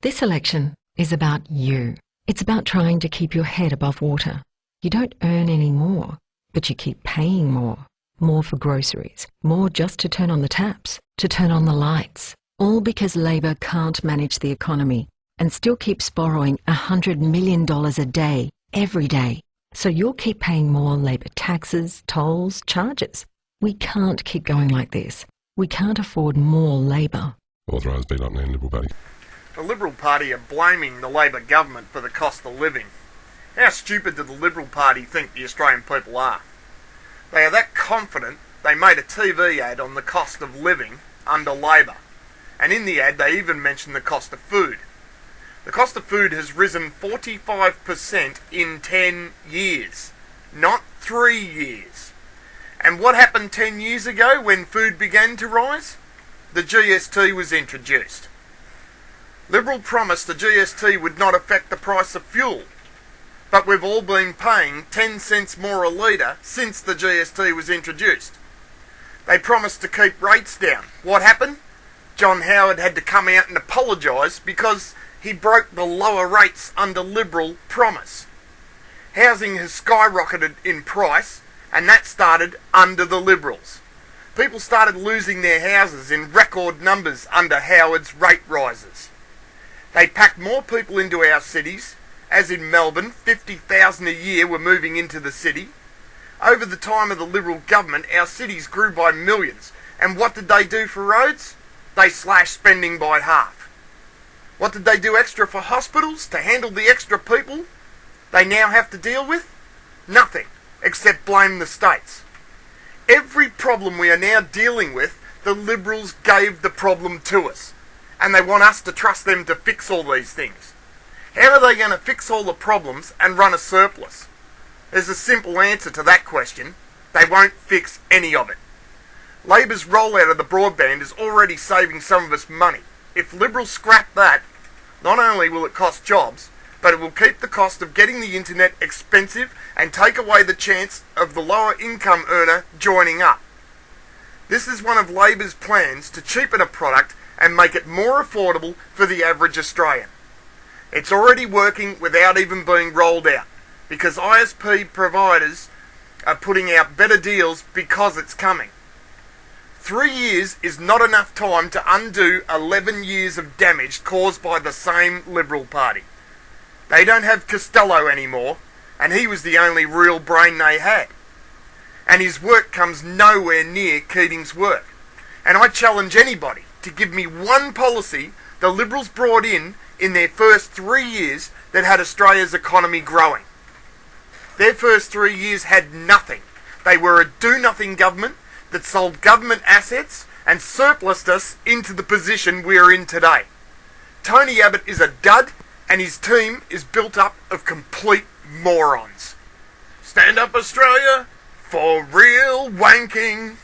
This election is about you. It's about trying to keep your head above water. You don't earn any more, but you keep paying more. More for groceries, more just to turn on the taps, to turn on the lights. All because Labor can't manage the economy and still keeps borrowing $100 million a day, every day. So you'll keep paying more Labor taxes, tolls, charges. We can't keep going like this. We can't afford more Labor. Authorised beat up man Liberal Party. The Liberal Party are blaming the Labor government for the cost of living. How stupid do the Liberal Party think the Australian people are? They are that confident they made a TV ad on the cost of living under Labor. And in the ad they even mentioned the cost of food. The cost of food has risen 45% in 10 years, not 3 years. And what happened 10 years ago when food began to rise? The GST was introduced. Liberal promised the GST would not affect the price of fuel, but we've all been paying 10 cents more a litre since the GST was introduced. They promised to keep rates down. What happened? John Howard had to come out and apologise because he broke the lower rates under Liberal promise. Housing has skyrocketed in price, and that started under the Liberals. People started losing their houses in record numbers under Howard's rate rises. They packed more people into our cities, as in Melbourne, 50,000 a year were moving into the city. Over the time of the Liberal government, our cities grew by millions. And what did they do for roads? They slashed spending by half. What did they do extra for hospitals to handle the extra people they now have to deal with? Nothing, except blame the states. Every problem we are now dealing with, the Liberals gave the problem to us. And they want us to trust them to fix all these things. How are they going to fix all the problems and run a surplus? There's a simple answer to that question. They won't fix any of it. Labor's rollout of the broadband is already saving some of us money. If Liberals scrap that, not only will it cost jobs, but it will keep the cost of getting the internet expensive and take away the chance of the lower income earner joining up. This is one of Labor's plans to cheapen a product and make it more affordable for the average Australian. It's already working without even being rolled out, because ISP providers are putting out better deals because it's coming. 3 years is not enough time to undo 11 years of damage caused by the same Liberal Party. They don't have Costello anymore, and he was the only real brain they had. And his work comes nowhere near Keating's work. And I challenge anybody to give me one policy the Liberals brought in their first 3 years that had Australia's economy growing. Their first 3 years had nothing. They were a do-nothing government that sold government assets and surplused us into the position we're in today. Tony Abbott is a dud, and his team is built up of complete morons. Stand up, Australia, for real wanking.